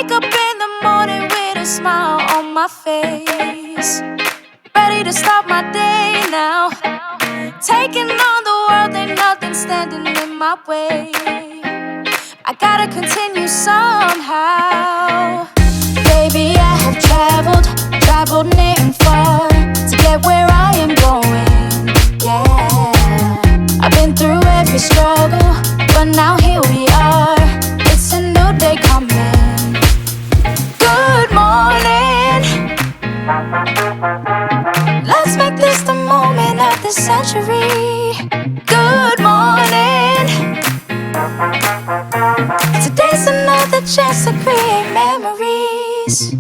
Wake up in the morning with a smile on my face, ready to start my day now. Taking on the world, ain't nothing standing in my way. I gotta continue somehow. Baby, I have traveled near and far to get where I am going, yeah. I've been through every struggle, but now here we are. It's a new day coming. Good morning. Let's make this the moment of the century. Good morning. Today's another chance to create memories.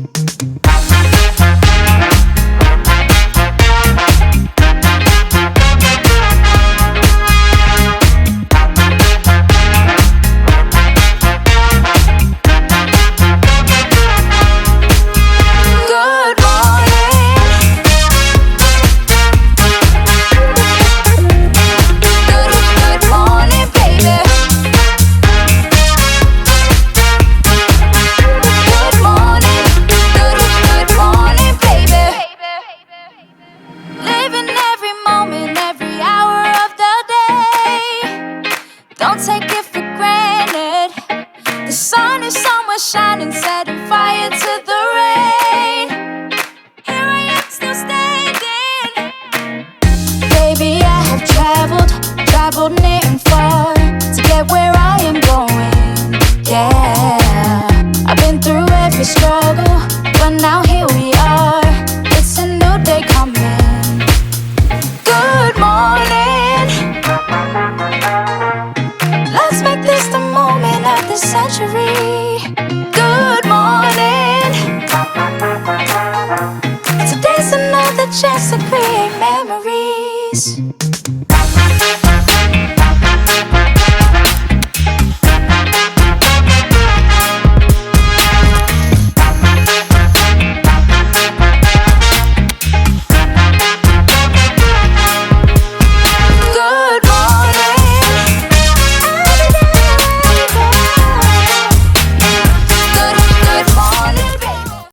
Shining, setting fire to the rain. Here I am still standing. Baby, I have traveled near and far to get where I am going, yeah. I've been through every struggle, but now here we are. It's a new day coming. Good morning. Let's make this the moment of the century. Good morning. Today's another chance to create memories.